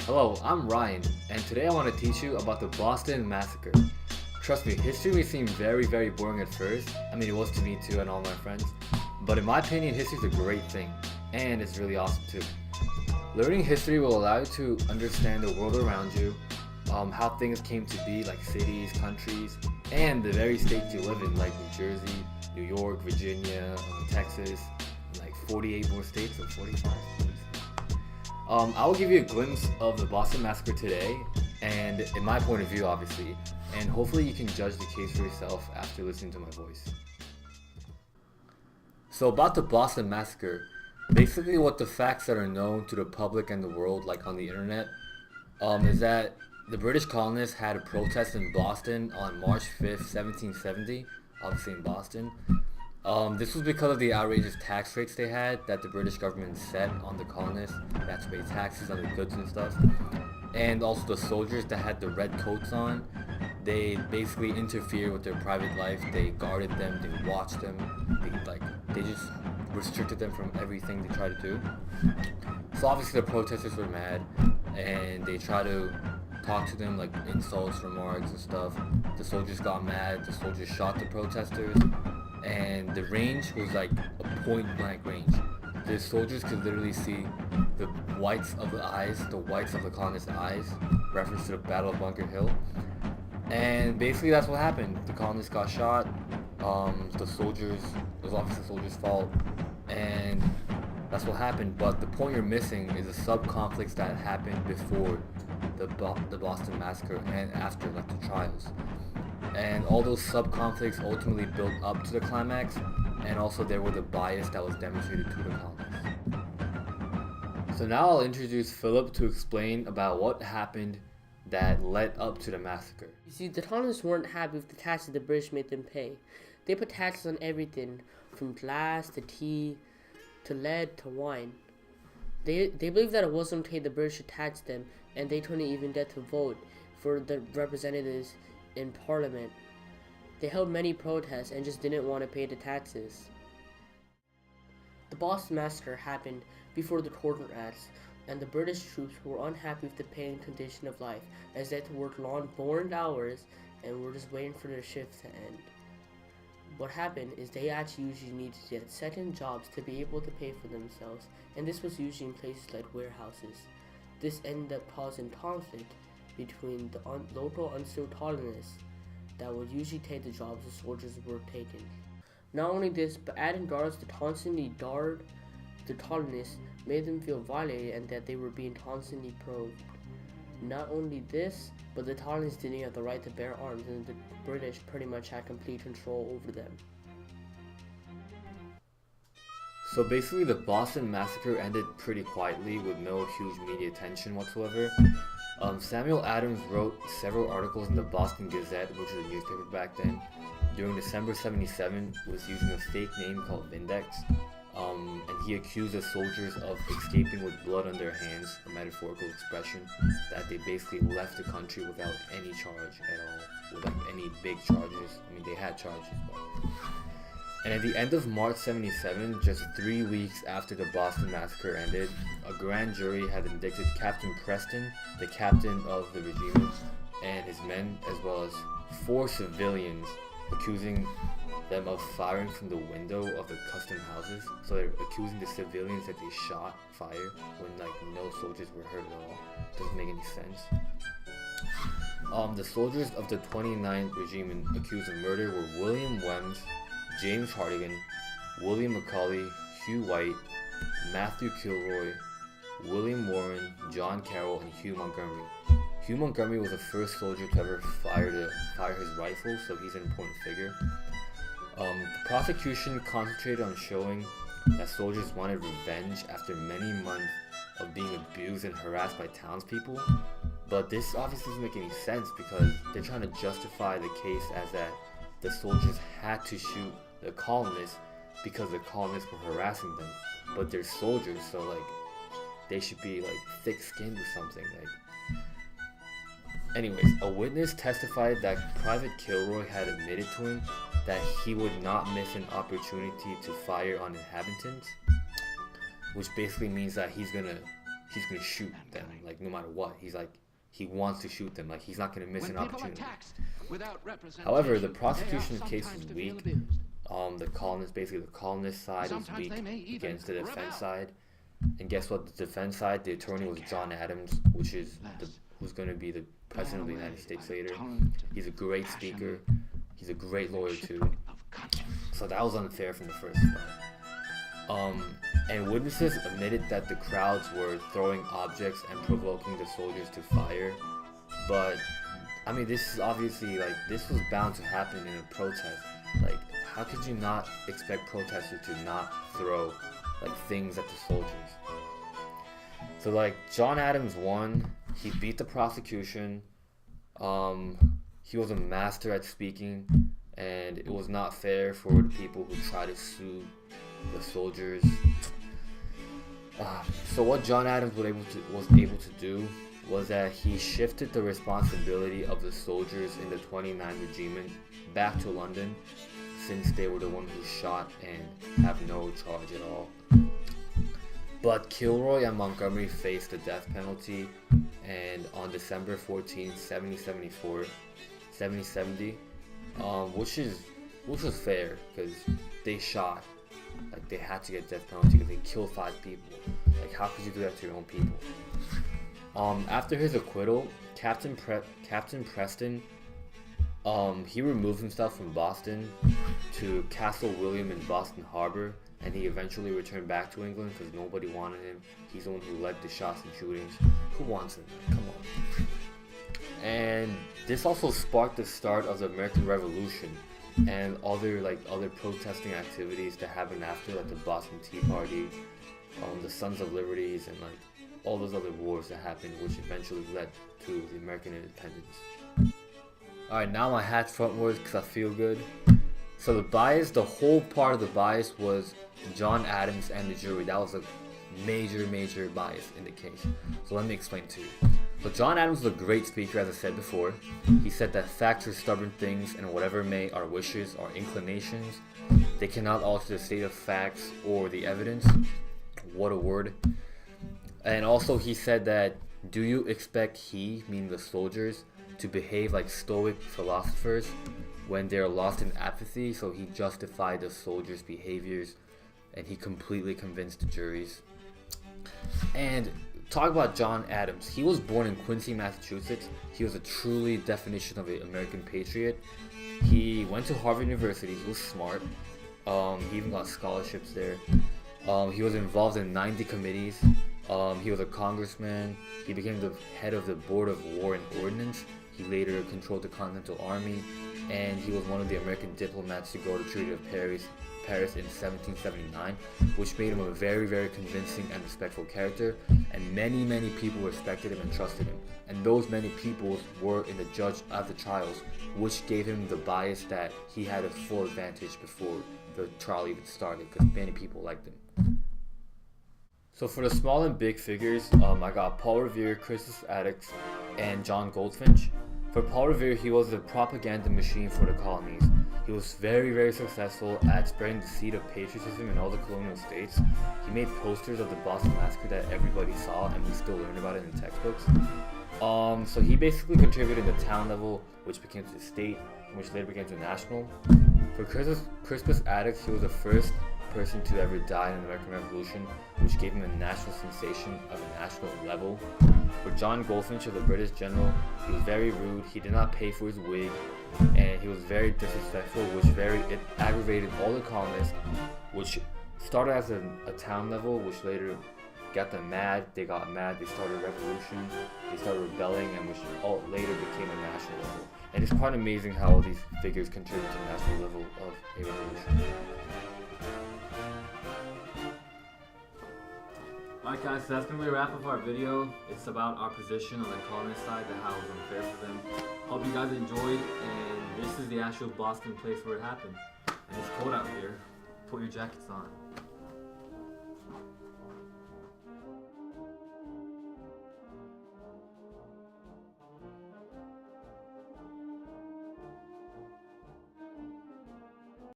Hello, I'm Ryan, and today I want to teach you about the Boston Massacre. Trust me, history may seem very boring at first. I mean, it was to me too and all my friends. But in my opinion, history is a great thing, and it's really awesome too. Learning history will allow you to understand the world around you, how things came to be, like cities, countries, and the very states you live in, like New Jersey, New York, Virginia, Texas, and like 48 more states, or 45. I will give you a glimpse of the Boston Massacre today, and in my point of view, obviously, and hopefully you can judge the case for yourself after listening to my voice. So about the Boston Massacre, basically what the facts that are known to the public and the world, like on the internet, is that the British colonists had a protest in Boston on March 5th, 1770, obviously in Boston. This was because of the outrageous tax rates they had that the British government set on the colonists. They had to pay taxes on the goods and stuff. And also the soldiers that had the red coats on, they basically interfered with their private life. They guarded them, they watched them, they just restricted them from everything they tried to do. So obviously the protesters were mad, and they tried to talk to them like insults, remarks and stuff. The soldiers got mad, the soldiers shot the protesters, and the range was like a point blank range. The soldiers could literally see the whites of the eyes, the whites of the colonists' eyes, reference to the Battle of Bunker Hill. And basically that's what happened. The colonists got shot, the soldiers, it was obviously the soldiers' fault, and that's what happened. But the point you're missing is the sub-conflicts that happened before the Boston Massacre and after, like the trials. And all those sub-conflicts ultimately built up to the climax, and also there was the bias that was demonstrated to the colonists. So now I'll introduce Philip to explain about what happened that led up to the massacre. You see, the colonists weren't happy with the taxes the British made them pay. They put taxes on everything, from glass to tea to lead to wine. They believed that it wasn't okay the British should tax them, and they couldn't even get to vote for the representatives in Parliament. They held many protests and just didn't want to pay the taxes. The Boston Massacre happened before the Quarter Acts, and the British troops were unhappy with the pay and condition of life, as they had to work long, boring hours and were just waiting for their shifts to end. What happened is they actually usually needed to get second jobs to be able to pay for themselves, and this was usually in places like warehouses. This ended up causing conflict between the local unskilled colonists that would usually take the jobs the soldiers were taking. Not only this, but adding guards to constantly guard the colonists made them feel violated and that they were being constantly probed. Not only this, but the colonists didn't have the right to bear arms, and the British pretty much had complete control over them. So basically the Boston Massacre ended pretty quietly with no huge media attention whatsoever. Samuel Adams wrote several articles in the Boston Gazette, which was a newspaper back then, during December 77, was using a fake name called Vindex, and he accused the soldiers of escaping with blood on their hands, a metaphorical expression that they basically left the country without any charge at all, with like any big charges. I mean, they had charges, but... And at the end of March 77, just 3 weeks after the Boston Massacre ended, a grand jury had indicted Captain Preston, the captain of the regiment, and his men, as well as 4 civilians, accusing them of firing from the window of the custom houses. So they're accusing the civilians that they shot fire when like no soldiers were hurt at all. Doesn't make any sense. The soldiers of the 29th Regiment accused of murder were William Weems, James Hartigan, William McCauley, Hugh White, Matthew Kilroy, William Warren, John Carroll, and Hugh Montgomery. Hugh Montgomery was the first soldier to ever fire his rifle, so he's an important figure. The prosecution concentrated on showing that soldiers wanted revenge after many months of being abused and harassed by townspeople, but this obviously doesn't make any sense because they're trying to justify the case as that the soldiers had to shoot the colonists because the colonists were harassing them, but they're soldiers, so like they should be like thick-skinned or something. Like, anyways, a witness testified that Private Kilroy had admitted to him that he would not miss an opportunity to fire on inhabitants, which basically means that he's gonna he's gonna shoot them, like no matter what. He's like, he wants to shoot them, like he's not gonna miss an opportunity. However, the prosecution's case was weak. The colonist side was weak against the defense side. And guess what? The defense side, the attorney was John Adams, who's going to be the president of the United States later. He's a great speaker. He's a great lawyer too. So that was unfair from the first start. And witnesses admitted that the crowds were throwing objects and provoking the soldiers to fire. But I mean, this is obviously like this was bound to happen in a protest. Like, how could you not expect protesters to not throw like things at the soldiers? So like John Adams won. He beat the prosecution. He was a master at speaking, and it was not fair for the people who tried to sue the soldiers. So what John Adams was able to do was that he shifted the responsibility of the soldiers in the 29 Regiment back to London, since they were the ones who shot and have no charge at all. But Kilroy and Montgomery faced the death penalty, and on December 14, 1770, which was fair because they shot, like they had to get death penalty because they killed 5 people. Like, how could you do that to your own people? After his acquittal, Captain Preston, he removed himself from Boston to Castle William in Boston Harbor, and he eventually returned back to England because nobody wanted him. He's the one who led the shots and shootings. Who wants him? Come on. And this also sparked the start of the American Revolution and other protesting activities that happened after, like the Boston Tea Party, the Sons of Liberties, and like all those other wars that happened, which eventually led to the American independence. Alright, now my hat's frontwards because I feel good. So the whole part of the bias was John Adams and the jury. That was a major bias in the case. So let me explain to you. So John Adams was a great speaker, as I said before. He said that facts are stubborn things, and whatever may our wishes, our inclinations, they cannot alter the state of facts or the evidence. What a word. And also he said that, do you expect meaning the soldiers, to behave like stoic philosophers when they're lost in apathy? So he justified the soldiers' behaviors, and he completely convinced the juries. And talk about John Adams. He was born in Quincy, Massachusetts. He was a truly definition of an American patriot. He went to Harvard University. He was smart. He even got scholarships there. He was involved in 90 committees. He was a congressman. He became the head of the Board of War and Ordnance. He later controlled the Continental Army, and he was one of the American diplomats to go to the Treaty of Paris in 1779, which made him a very convincing and respectful character, and many people respected him and trusted him. And those many people were in the judge at the trials, which gave him the bias that he had a full advantage before the trial even started, because many people liked him. So for the small and big figures, I got Paul Revere, Christopher Attucks, and John Goldfinch. For Paul Revere, he was a propaganda machine for the colonies. He was very successful at spreading the seed of patriotism in all the colonial states. He made posters of the Boston Massacre that everybody saw, and we still learn about it in textbooks. So he basically contributed at the town level, which became to the state, which later became to national. For Crispus Attucks, he was the first person to ever die in the American Revolution, which gave him a national sensation of a national level. For John Goldfinch, the British general, he was very rude. He did not pay for his wig, and he was very disrespectful, it aggravated all the colonists, which started as a town level, which later got them mad. They got mad. They started a revolution. They started rebelling, and which all later became a national level. And it's quite amazing how all these figures contribute to the national level of a revolution. Alright guys, so that's going to be a wrap of our video. It's about our position on the colonist side, and how it was unfair for them. Hope you guys enjoyed, and this is the actual Boston place where it happened. And it's cold out here. Put your jackets on.